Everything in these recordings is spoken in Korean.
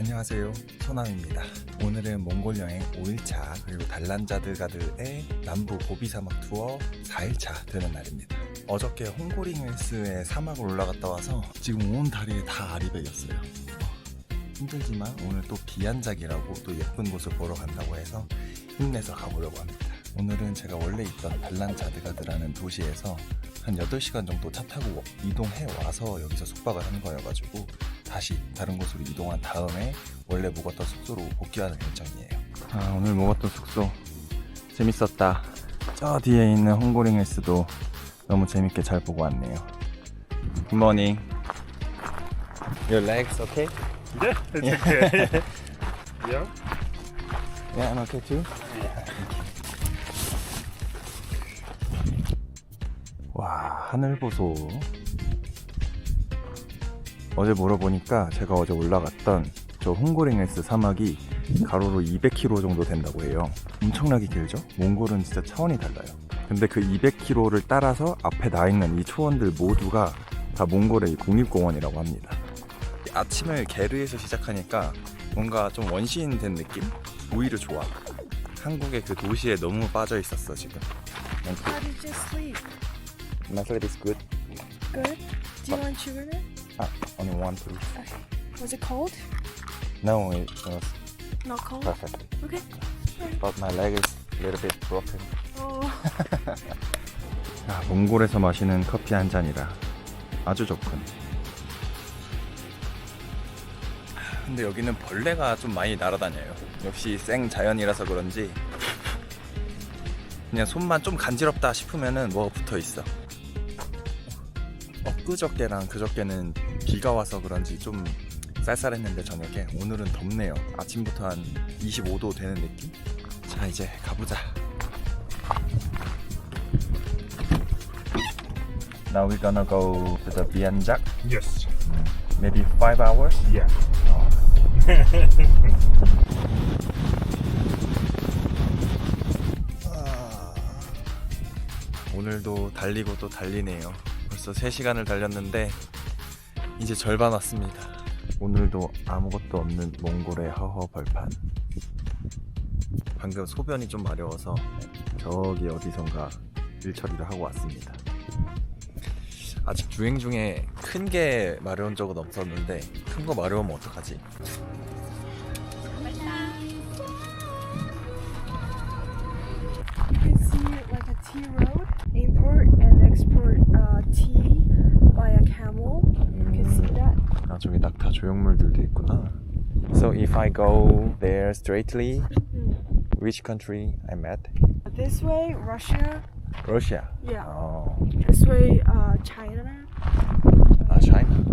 안녕하세요, 소남입니다. 오늘은 몽골 여행 5일차 그리고 달란자드가드의 남부 고비 사막 투어 4일차 되는 날입니다. 어저께 홍고링힐스의 사막을 올라갔다 와서 지금 온 다리에 다 알이 베겼어요. 힘들지만 오늘 또 비안작이라고 또 예쁜 곳을 보러 간다고 해서 힘내서 가보려고 합니다. 오늘은 제가 원래 있던 달란자드가드라는 도시에서 한 8시간 정도 차 타고 이동해 와서 여기서 숙박을 한 거여가지고 다시 다른 곳으로 이동한 다음에 원래 묵었던 숙소로 복귀하는 일정이에요. 오늘 묵었던 숙소 재밌었다. 저 뒤에 있는 홍고링힐스도 너무 재밌게 잘 보고 왔네요. Good morning. Your legs okay? Yeah, it's okay. Yeah. Yeah, I'm okay too. 와, 하늘 보소. 어제 물어보니까 제가 어제 올라갔던 저 홍고링힐스 사막이 가로로 200km 정도 된다고 해요. 엄청나게 길죠? 몽골은 진짜 차원이 달라요. 근데 그 200km를 따라서 앞에 나 있는 이 초원들 모두가 다 몽골의 국립공원이라고 합니다. 아침을 게르에서 시작하니까 뭔가 좀 원시인 된 느낌? 오히려 좋아. 한국의 그 도시에 너무 빠져 있었어 지금. How did you sleep? My sleep is good. Good. Do you want sugar? Only one please. Okay. Was it cold? No, it was Not cold. perfect. Okay. But my leg is a little bit broken. Oh. 몽골에서 마시는 커피 한 잔이라 아주 좋군. 근데 여기는 벌레가 좀 많이 날아다녀요. 역시 생 자연이라서 그런지 그냥 손만 좀 간지럽다 싶으면은 뭐가 붙어 있어. 엊그저께랑 그저께는 비가 와서 그런지 좀 쌀쌀했는데 저녁에 오늘은 덥네요. 아침부터 한 25도 되는 느낌? 자, 이제 가보자. Now we're gonna go to the Bianjak. Yes. Maybe 5 hours? Yeah. 오늘도 달리고 또 달리네요. 벌써 3시간을 달렸는데 이제 절반 왔습니다. 오늘도 아무것도 없는 몽골의 허허 벌판. 방금 소변이 좀 마려워서 저기 어디선가 일처리를 하고 왔습니다. 아직 주행 중에 큰 게 마려운 적은 없었는데 큰 거 마려우면 어떡하지? You can see like a tea road. Import and export tea by a camel. You can see that. 아, 저기 낙타 조형물들도 있구나. So if I go there straightly, which country I'm at? This way, Russia. Russia. Yeah. This way, China. China.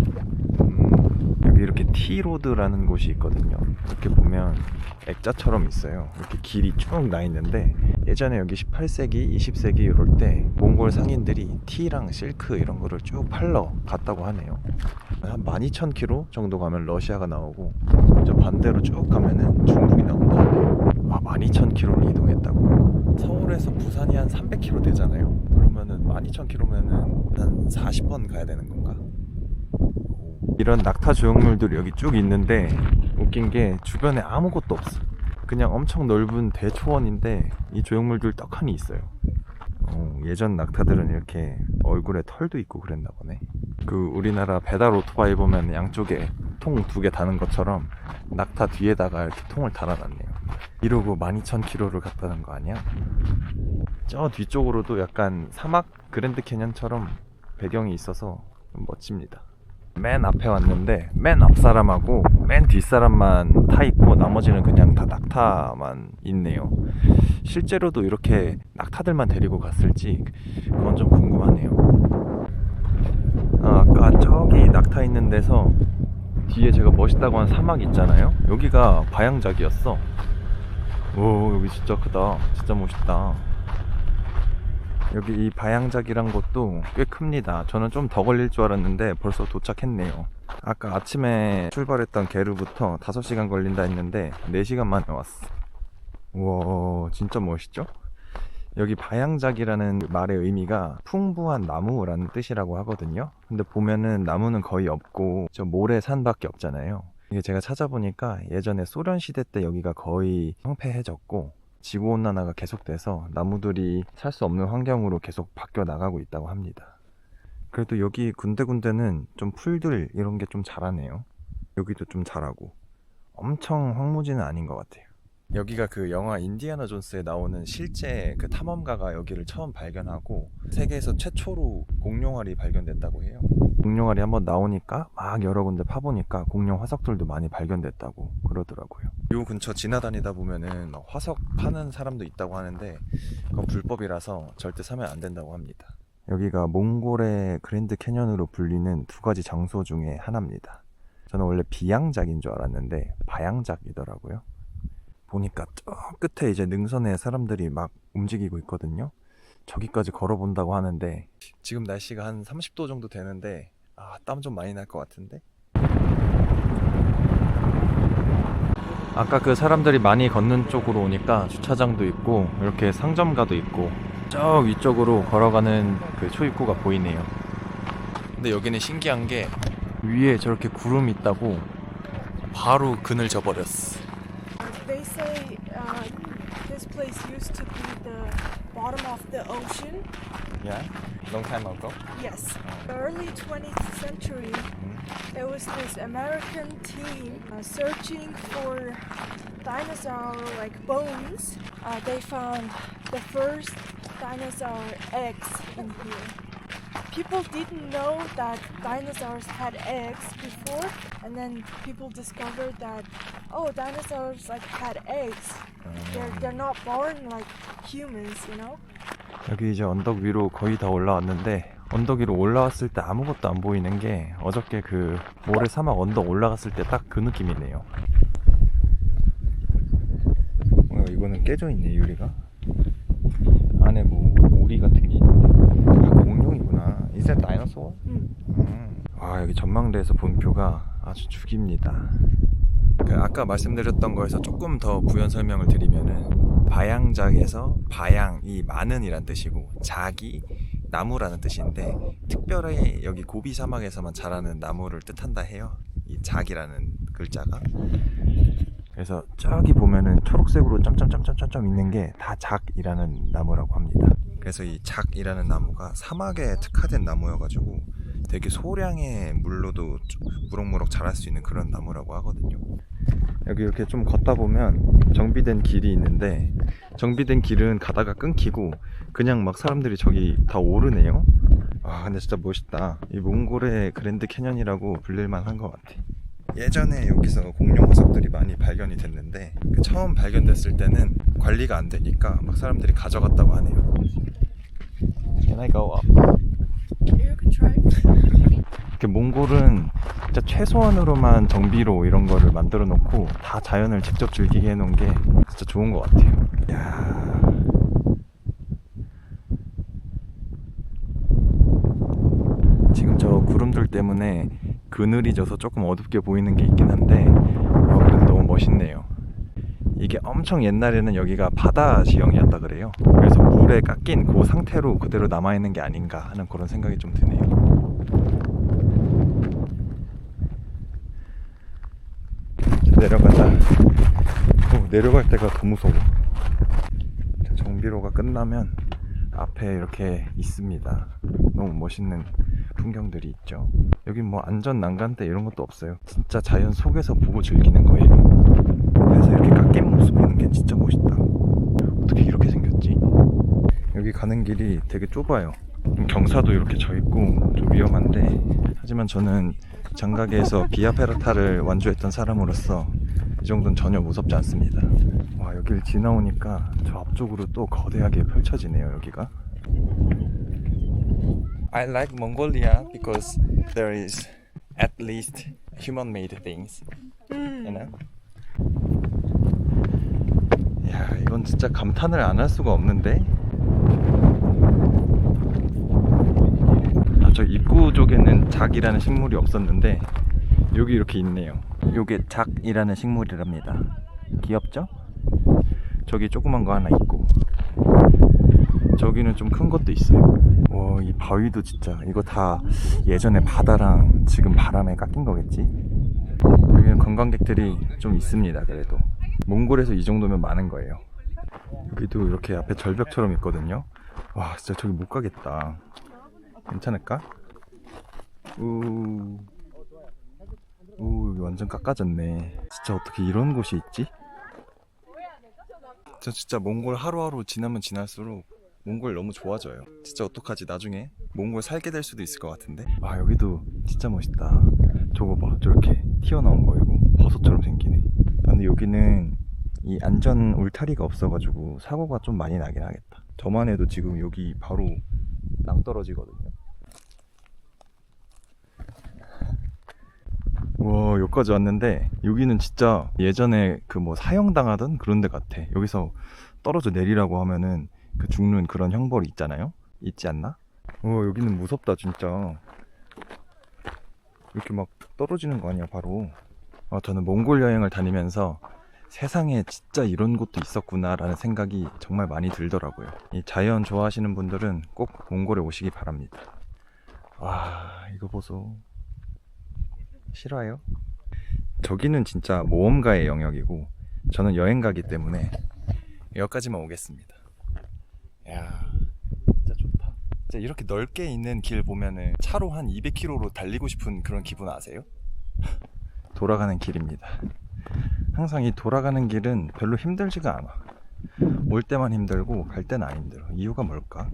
여기 이렇게 티로드라는 곳이 있거든요. 이렇게 보면 액자처럼 있어요. 이렇게 길이 쭉 나 있는데 예전에 여기 18세기, 20세기 이럴 때 몽골 상인들이 티랑 실크 이런 거를 쭉 팔러 갔다고 하네요. 한 12,000km 정도 가면 러시아가 나오고 저 반대로 쭉 가면은 중국이 나온다 하네요. 12,000km를 이동했다고. 서울에서 부산이 한 300km 되잖아요. 그러면은 12,000km면은 한 40번 가야 되는 건가? 이런 낙타 조형물들이 여기 쭉 있는데 웃긴 게 주변에 아무것도 없어. 그냥 엄청 넓은 대초원인데 이 조형물들 떡하니 있어요. 예전 낙타들은 이렇게 얼굴에 털도 있고 그랬나 보네. 그 우리나라 배달 오토바이 보면 양쪽에 통 2개 다는 것처럼 낙타 뒤에다가 이렇게 통을 달아놨네요. 이러고 12,000km를 갔다는 거 아니야? 저 뒤쪽으로도 약간 사막 그랜드 캐년처럼 배경이 있어서 멋집니다. 맨 앞에 왔는데 맨 앞 사람하고 맨 뒷 사람만 타 있고 나머지는 그냥 다 낙타만 있네요. 실제로도 이렇게 낙타들만 데리고 갔을지 그건 좀 궁금하네요. 아까 저기 낙타 있는 데서 뒤에 제가 멋있다고 한 사막 있잖아요. 여기가 바양작이었어. 오, 여기 진짜 크다. 진짜 멋있다. 여기 이 바양작이란 곳도 꽤 큽니다. 저는 좀 더 걸릴 줄 알았는데 벌써 도착했네요. 아까 아침에 출발했던 게르부터 5시간 걸린다 했는데 4시간 만에 왔어. 우와, 진짜 멋있죠? 여기 바양작이라는 말의 의미가 풍부한 나무라는 뜻이라고 하거든요. 근데 보면은 나무는 거의 없고 저 모래산밖에 없잖아요. 이게 제가 찾아보니까 예전에 소련 시대 때 여기가 거의 황폐해졌고 지구온난화가 계속돼서 나무들이 살 수 없는 환경으로 계속 바뀌어 나가고 있다고 합니다. 그래도 여기 군데군데는 좀 풀들 이런 게 좀 자라네요. 여기도 좀 자라고. 엄청 황무지는 아닌 것 같아요. 여기가 그 영화 인디아나 존스에 나오는 실제 그 탐험가가 여기를 처음 발견하고 세계에서 최초로 공룡알이 발견됐다고 해요. 공룡알이 한번 나오니까 막 여러 군데 파보니까 공룡 화석들도 많이 발견됐다고 그러더라고요. 요 근처 지나다니다 보면은 화석 파는 사람도 있다고 하는데 그건 불법이라서 절대 사면 안 된다고 합니다. 여기가 몽골의 그랜드 캐년으로 불리는 두 가지 장소 중에 하나입니다. 저는 원래 비양작인 줄 알았는데 바양작이더라고요. 보니까 저 끝에 이제 능선에 사람들이 막 움직이고 있거든요. 저기까지 걸어본다고 하는데 지금 날씨가 한 30도 정도 되는데 땀 좀 많이 날 것 같은데. 아까 그 사람들이 많이 걷는 쪽으로 오니까 주차장도 있고 이렇게 상점가도 있고 저 위쪽으로 걸어가는 그 초입구가 보이네요. 근데 여기는 신기한 게 위에 저렇게 구름이 있다고 바로 그늘져 버렸어. They say this place used to be the bottom of the ocean. Yeah, long time ago. Yes. The early 20th century, there was this American team searching for dinosaur like bones. They found the first dinosaur eggs in here. People didn't know that dinosaurs had eggs before, and then people discovered that dinosaurs like had eggs. They're not born like humans, you know. 여기 이제 언덕 위로 거의 다 올라왔는데 언덕 위로 올라왔을 때 아무것도 안 보이는 게 어저께 그 모래 사막 언덕 올라갔을 때 딱 그 느낌이네요. 이거는 깨져 있네 유리가. 안에 뭐 오리 같은 게 있는데 공룡이구나. Is that dinosaur? 와 여기 전망대에서 본 뷰가 아주 죽입니다. 아까 말씀드렸던 거에서 조금 더 부연 설명을 드리면은 바양작에서 바양이 많은이란 뜻이고 작이 나무라는 뜻인데 특별히 여기 고비 사막에서만 자라는 나무를 뜻한다 해요. 이 작이라는 글자가. 그래서 저기 보면은 초록색으로 점점점점점 있는 게 다 작이라는 나무라고 합니다. 그래서 이 작이라는 나무가 사막에 특화된 나무여가지고 되게 소량의 물로도 무럭무럭 자랄 수 있는 그런 나무라고 하거든요. 여기 이렇게 좀 걷다 보면 정비된 길이 있는데 정비된 길은 가다가 끊기고 그냥 막 사람들이 저기 다 오르네요. 와 근데 진짜 멋있다. 이 몽골의 그랜드 캐년이라고 불릴만 한 것 같아. 예전에 여기서 공룡 화석들이 많이 발견이 됐는데 처음 발견됐을 때는 관리가 안 되니까 막 사람들이 가져갔다고 하네요. Can I go up? You can try. 이렇게 몽골은 진짜 최소한으로만 정비로 이런 거를 만들어 놓고 다 자연을 직접 즐기게 해놓은 게 진짜 좋은 것 같아요. 이야. 지금 저 구름들 때문에 그늘이 져서 조금 어둡게 보이는 게 있긴 한데 그래도 너무 멋있네요. 이게 엄청 옛날에는 여기가 바다 지형이었다 그래요. 그래서 물에 깎인 그 상태로 그대로 남아있는 게 아닌가 하는 그런 생각이 좀 드네요. 내려가자. 내려갈 때가 더 무서워. 정비로가 끝나면 앞에 이렇게 있습니다. 너무 멋있는 풍경들이 있죠. 여긴 뭐 안전 난간대 이런 것도 없어요. 진짜 자연 속에서 보고 즐기는 거예요. 그래서 이렇게 깎인 모습 보는 게 진짜 멋있다. 어떻게 이렇게 생겼지? 여기 가는 길이 되게 좁아요. 경사도 이렇게 져 있고 좀 위험한데 하지만 저는 장가게에서 비아페라타를 완주했던 사람으로서 이 정도는 전혀 무섭지 않습니다. 와 여기를 지나오니까 저 앞쪽으로 또 거대하게 펼쳐지네요. 여기가 I like Mongolia because there is at least human-made things. You know? 야 이건 진짜 감탄을 안 할 수가 없는데. 저 입구 쪽에는 작이라는 식물이 없었는데 여기 이렇게 있네요. 요게 작이라는 식물이랍니다. 귀엽죠? 저기 조그만 거 하나 있고 저기는 좀 큰 것도 있어요. 와, 이 바위도 진짜 이거 다 예전에 바다랑 지금 바람에 깎인 거겠지? 여기는 관광 관광객들이 좀 있습니다. 그래도 몽골에서 이 정도면 많은 거예요. 여기도 이렇게 앞에 절벽처럼 있거든요. 와 진짜 저기 못 가겠다. 괜찮을까? 우 여기 완전 깎아졌네. 진짜 어떻게 이런 곳이 있지? 저 진짜 몽골 하루하루 지나면 지날수록 몽골 너무 좋아져요. 진짜 어떡하지? 나중에 몽골 살게 될 수도 있을 것 같은데. 아 여기도 진짜 멋있다. 저거 봐, 저렇게 튀어나온 거 이거 버섯처럼 생기네. 근데 여기는 이 안전 울타리가 없어가지고 사고가 좀 많이 나긴 하겠다. 저만 해도 지금 여기 바로 낭떠러지거든요. 와 여기까지 왔는데 여기는 진짜 예전에 그 뭐 사형당하던 그런 데 같아. 여기서 떨어져 내리라고 하면은 그 죽는 그런 형벌이 있잖아요. 있지 않나? 여기는 무섭다 진짜. 이렇게 막 떨어지는 거 아니야 바로. 저는 몽골 여행을 다니면서 세상에 진짜 이런 곳도 있었구나 라는 생각이 정말 많이 들더라고요. 이 자연 좋아하시는 분들은 꼭 몽골에 오시기 바랍니다. 와 이거 보소. 싫어요? 저기는 진짜 모험가의 영역이고 저는 여행가기 때문에 여기까지만 오겠습니다. 야 진짜 좋다. 진짜 이렇게 넓게 있는 길 보면은 차로 한 200km로 달리고 싶은 그런 기분 아세요? 돌아가는 길입니다. 항상 이 돌아가는 길은 별로 힘들지가 않아. 올 때만 힘들고 갈 때는 안 힘들어. 이유가 뭘까?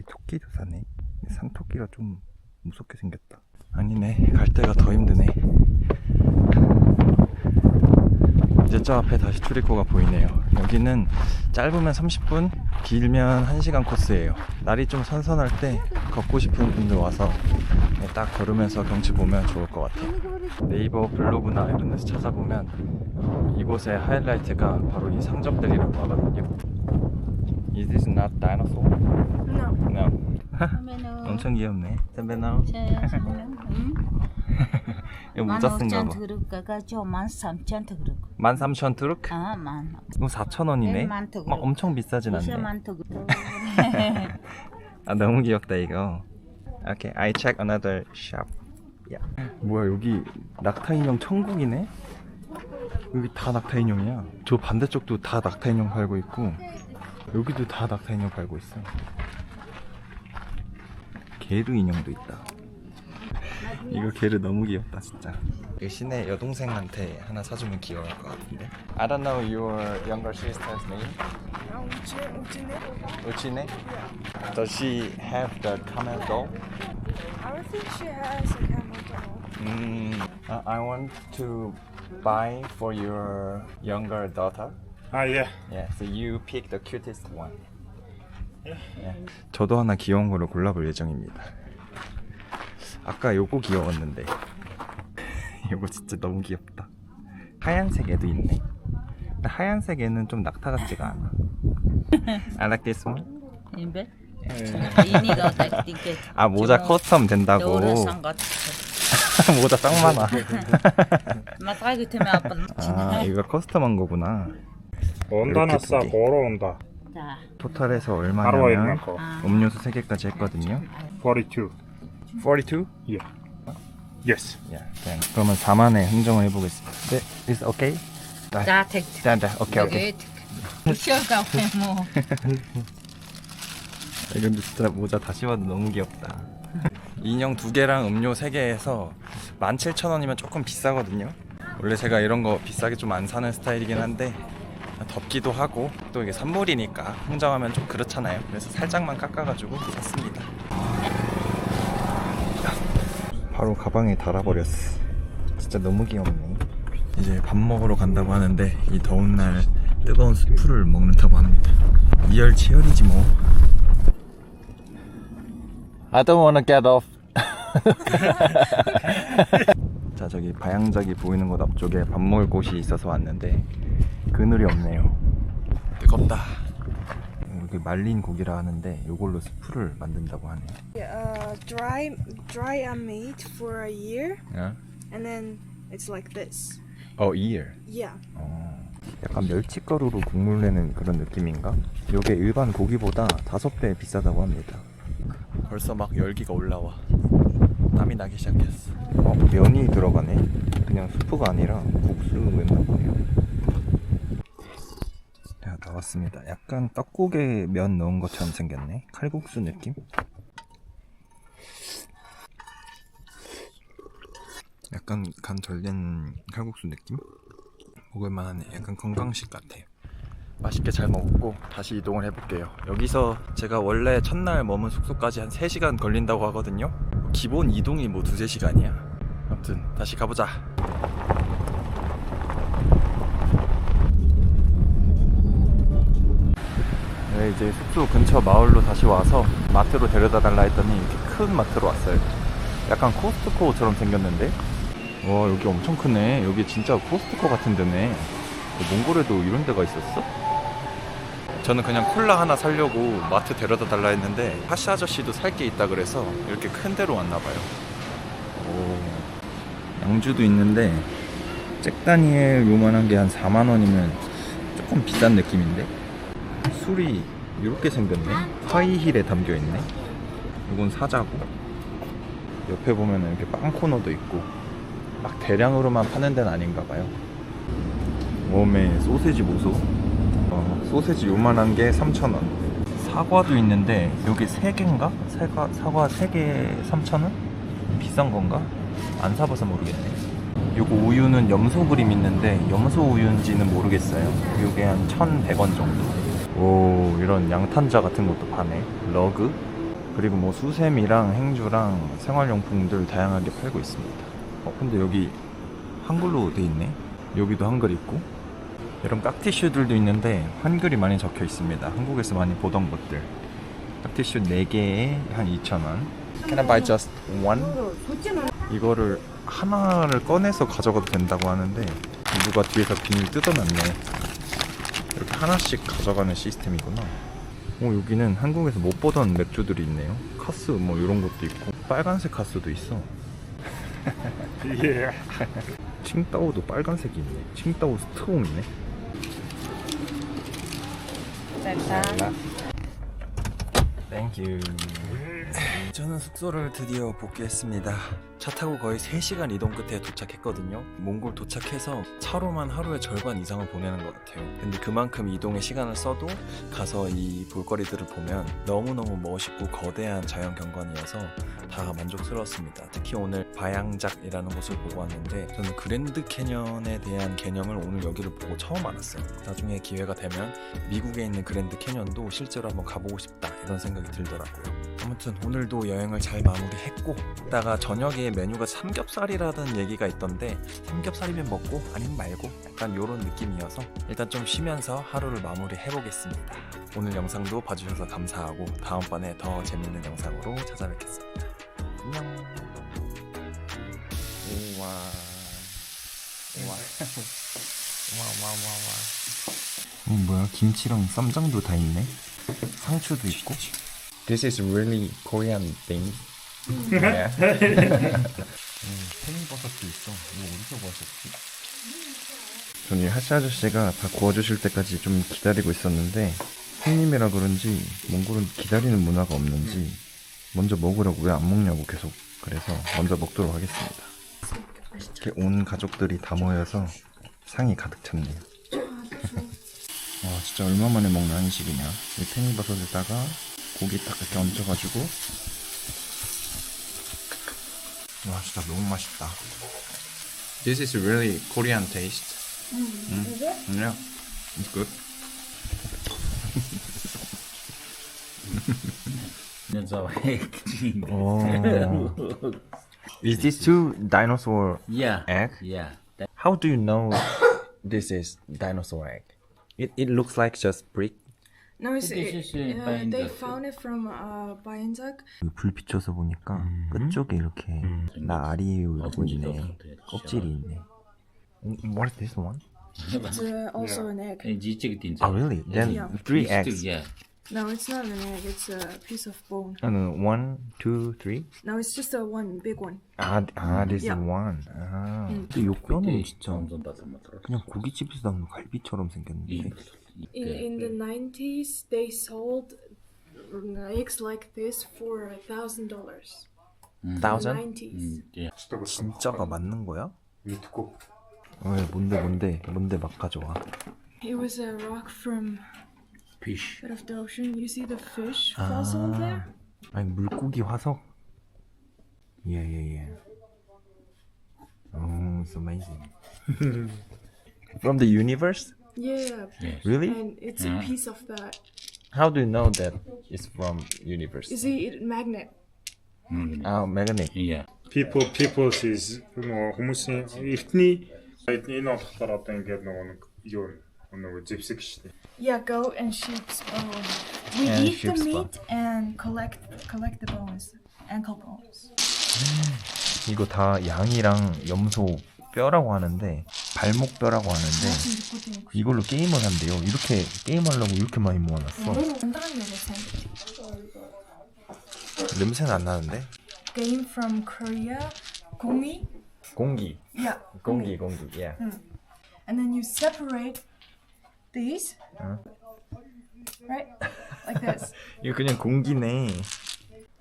토끼도 사네. 산토끼가 좀 무섭게 생겼다. 아니네, 갈 때가 더 힘드네. 이제 저 앞에 다시 출입구가 보이네요. 여기는 짧으면 30분, 길면 1시간 코스예요. 날이 좀 선선할 때 걷고 싶은 분들 와서 딱 걸으면서 경치 보면 좋을 것 같아요. 네이버 블로그나 이런 데서 찾아보면 이곳의 하이라이트가 바로 이 상점들이라고 하거든요. Is this not dinosaur? No. No. 엄청 귀엽네. 샌베나우. 이거 모자 쓴가 봐. 13,000 트루크? 4,000원이네? 막 엄청 비싸진 않네. 아 너무 귀엽다 이거. Okay, I check another shop. Yeah. 뭐야 여기 낙타 인형 천국이네? 여기 다 낙타 인형이야. 저 반대쪽도 다 낙타 인형 팔고 있고 여기도 다 낙타 인형 팔고 있어. 게르 인형도 있다. 이거 게르 너무 귀엽다 진짜. 이 시내 여동생한테 하나 사주면 귀여울 것 같은데. I don't know your younger sister's name. Uchine? Does she have the camel doll? I don't think she has a camel doll. I want to buy for your younger daughter. Yeah. Yeah, so you pick the cutest one. Yeah. 저도 하나 귀여운 거를 골라볼 예정입니다. 아까 요거 귀여웠는데 요거 진짜 너무 귀엽다. 하얀색 애도 있네. 근데 하얀색 애는 좀 낙타 같지가 않아. I like this one. 아 모자 커스텀 된다고. 모자 딱 많아. 아 이거 커스텀한 거구나. 온다 났어. 보러 온다. 토탈해서 바로 얼마냐면 있는 거. 음료수 3개까지 했거든요. 42. 42? Yeah. Yes. 그러면 4만에 흥정을 해보겠습니다. 네, is okay? 자, 택. 자, 오케이. 쉬어가 뭐. 이건 진짜 모자 다시 봐도 너무 귀엽다. 인형 2개랑 음료 3개 해서 17,000원이면 조금 비싸거든요. 원래 제가 이런 거 비싸게 좀 안 사는 스타일이긴 한데 덥기도 하고 또 이게 선물이니까 흥정하면 좀 그렇잖아요. 그래서 살짝만 깎아가지고 샀습니다. 바로 가방에 달아버렸어. 진짜 너무 귀엽네. 이제 밥 먹으러 간다고 하는데 이 더운 날 뜨거운 수프를 먹는다고 합니다. 이열치열이지 뭐. I don't wanna get off. 자 저기 바양작이 보이는 곳 앞쪽에 밥 먹을 곳이 있어서 왔는데 그늘이 없네요. 뜨겁다. 여기 말린 고기라 하는데 이걸로 스프를 만든다고 하네요. Dry and made for a year, 어? and then it's like this. ear. Yeah. 약간 멸치가루로 국물 내는 그런 느낌인가? 이게 일반 고기보다 5배 비싸다고 합니다. 벌써 막 열기가 올라와. 땀이 나기 시작했어. 면이 들어가네. 그냥 수프가 아니라 국수였나 보네요. 자, 나왔습니다. 약간 떡국에 면 넣은 것처럼 생겼네. 칼국수 느낌? 약간 간 덜 된 칼국수 느낌? 먹을만하네. 약간 건강식 같아요. 맛있게 잘 먹었고 다시 이동을 해볼게요. 여기서 제가 원래 첫날 머문 숙소까지 한 3시간 걸린다고 하거든요. 기본 이동이 뭐 2-3시간이야. 아무튼 다시 가보자. 네, 이제 숙소 근처 마을로 다시 와서 마트로 데려다 달라 했더니 이렇게 큰 마트로 왔어요. 약간 코스트코처럼 생겼는데, 와 여기 엄청 크네. 여기 진짜 코스트코 같은 데네. 몽골에도 이런 데가 있었어? 저는 그냥 콜라 하나 사려고 마트 데려다 달라 했는데 하시 아저씨도 살 게 있다 그래서 이렇게 큰 데로 왔나봐요. 오, 양주도 있는데 잭다니엘 요만한 게 한 4만원이면 조금 비싼 느낌인데, 술이 이렇게 생겼네. 하이힐에 담겨있네. 이건 사자고, 옆에 보면 이렇게 빵 코너도 있고 막 대량으로만 파는 데는 아닌가봐요. 웜에 소세지 보소. 소세지 요만한 게 3,000원. 사과도 있는데 여기 3개인가? 사과 3개 3,000원? 비싼 건가? 안 사봐서 모르겠네. 요거 우유는 염소 그림 있는데 염소 우유인지는 모르겠어요. 요게 한 1,100원 정도. 오, 이런 양탄자 같은 것도 파네. 러그. 그리고 뭐 수세미랑 행주랑 생활용품들 다양하게 팔고 있습니다. 근데 여기 한글로 돼 있네. 여기도 한글 있고, 이런 깍티슈들도 있는데 한글이 많이 적혀 있습니다. 한국에서 많이 보던 것들. 깍티슈 4개에 한 2,000원. Can I buy just one? 이거를 하나를 꺼내서 가져가도 된다고 하는데 누가 뒤에서 비닐 뜯어놨네. 이렇게 하나씩 가져가는 시스템이구나. 여기는 한국에서 못 보던 맥주들이 있네요. 카스 뭐 이런 것도 있고, 빨간색 카스도 있어. 예. 칭따오도 빨간색이 있네. 칭따오 스트롱 있네. 땡큐. 저는 숙소를 드디어 복귀했습니다. 차 타고 거의 3시간 이동 끝에 도착했거든요. 몽골 도착해서 차로만 하루의 절반 이상을 보내는 것 같아요. 근데 그만큼 이동의 시간을 써도 가서 이 볼거리들을 보면 너무너무 멋있고 거대한 자연 경관이어서 다 만족스러웠습니다. 특히 오늘 바양작이라는 곳을 보고 왔는데 저는 그랜드 캐년에 대한 개념을 오늘 여기를 보고 처음 알았어요. 나중에 기회가 되면 미국에 있는 그랜드 캐년도 실제로 한번 가보고 싶다 이런 생각이 들더라고요. 아무튼 오늘도 여행을 잘 마무리했고, 이따가 저녁에 메뉴가 삼겹살이라는 얘기가 있던데 삼겹살이면 먹고 아니면 말고 약간 요런 느낌이어서 일단 좀 쉬면서 하루를 마무리해보겠습니다. 오늘 영상도 봐주셔서 감사하고 다음번에 더 재밌는 영상으로 찾아뵙겠습니다. 안녕. 우와. 우와. 뭐야, 김치랑 쌈장도 다 있네. 상추도 있고. This is really Korean thing. Yeah. 팽이버섯도 있어. 이거 어디서 구하셨지? 저는 하시 아저씨가 다 구워주실 때까지 좀 기다리고 있었는데, 손님이라 그런지 몽골은 기다리는 문화가 없는지 먼저 먹으라고 왜 안 먹냐고 계속, 그래서 먼저 먹도록 하겠습니다. 이렇게 온 가족들이 다 모여서 상이 가득 찼네요. 와, 진짜 얼마만에 먹는 한식이냐. 이 팽이버섯에다가 고기 딱 이렇게 얹어가지고, 와 진짜 너무 맛있다. This is really Korean taste. Is it? Yeah, it's good. That's our egg. Oh. Is this too dinosaur Yeah. egg? Yeah. How do you know this is dinosaur egg? It looks like just brick. No, it's, This is they Bayanzak. found it from Bayanzak. 불 비춰서 보니까 끝쪽에 이렇게 나알이 울고 있네. 껍질이 있네. What is this one? It's also an egg. Oh really? Then Yeah. 3 eggs. Yeah. No, it's not an egg. It's a piece of bone. 1, 2, 3? No, it's just a one big one. This Yeah. is one. 근데 요 뼈는 진짜 그냥 고깃집에서 나오는 갈비처럼 생겼는데. In the 90s, they sold eggs like this for $1,000. Thousand? 90s. Yeah. 진짜가 맞는 거야? 믿고. 뭔데 막 가져와. It was a rock from Fish. out of the ocean. You see the fish fossil there? 아니 물고기 화석? 예. Oh, it's amazing. From the universe? Yeah. Yes. Really? And it's a piece of that. How do you know that it's from universe? You see it magnet. Ah, magnet. Yeah. People's is нөгөө хүмүүсийн эртний энэ болохоор одоо ингээд нөгөө юу нөгөө зэвсэг шүү дээ. Yeah, goat and sheep's bone. We And eat the sheep's meat and collect the bones, ankle bones. 이거 다 양이랑 염소 뼈라고 하는데 발목 뼈라고 하는데 이걸로 게임을 한대요. 이렇게 게임하려고 이렇게 많이 모아놨어. 냄새는 안 나는데? Game from Korea, 공기. 공기. Yeah, 공기. Yeah. and then you separate these, right? Like this. 이거 그냥 공기네.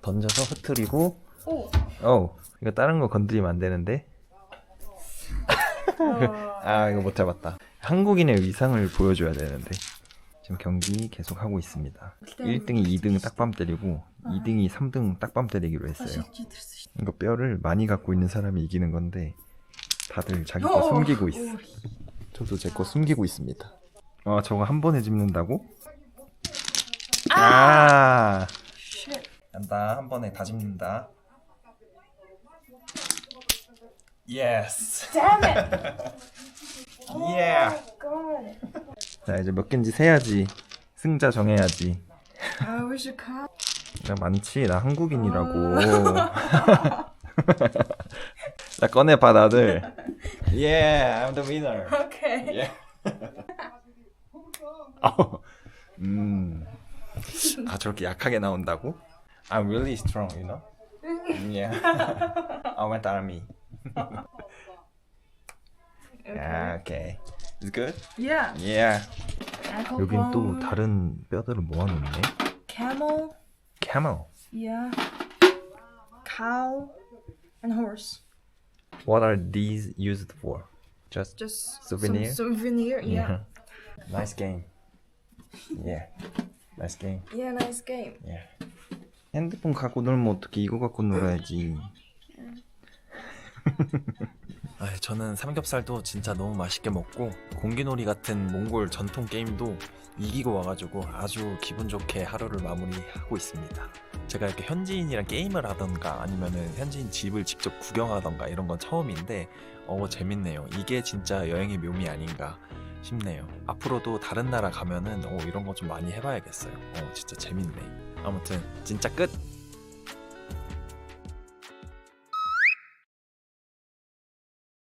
던져서 흐트리고. Oh. 이거 다른 거 건드리면 안 되는데. 아, 이거 못 잡았다. 한국인의 위상을 보여줘야 되는데. 지금 경기 계속 하고 있습니다. 1등이 2등 딱밤 때리고 2등이 3등 딱밤 때리기로 했어요. 이거 뼈를 많이 갖고 있는 사람이 이기는 건데 다들 자기 거 숨기고 있어. 저도 제 거 숨기고 있습니다. 아, 저거 한 번에 집는다고? 아! 간다. 한 번에 다 집는다. Yes. Damn it! Yeah. God. 자, 이제 몇 개인지 세야지. 승자 정해야지. We should count. 나 많지. 나 한국인이라고. 자, 꺼내봐 다들. Yeah, I'm the winner. Okay. Yeah. 아우, 아, 저렇게 약하게 나온다고? I'm really strong, you know? Yeah. I went army. Yeah, okay. It's good? Yeah. Yeah. Ankle 여긴 또 bone, 다른 뼈들을 모아놓네. camel. Camel. Yeah. Cow and horse. What are these used for? Just Just Souvenir? Some souvenir. Yeah. Nice game. Yeah. Nice game. Yeah, nice game. Yeah. 핸드폰 갖고 놀면 어떻게 이거 갖고 놀아야지. 아, 저는 삼겹살도 진짜 너무 맛있게 먹고 공기놀이 같은 몽골 전통 게임도 이기고 와가지고 아주 기분 좋게 하루를 마무리하고 있습니다. 제가 이렇게 현지인이랑 게임을 하던가 아니면은 현지인 집을 직접 구경하던가 이런 건 처음인데 재밌네요. 이게 진짜 여행의 묘미 아닌가 싶네요. 앞으로도 다른 나라 가면은 이런 거 좀 많이 해봐야겠어요. 진짜 재밌네. 아무튼 진짜 끝!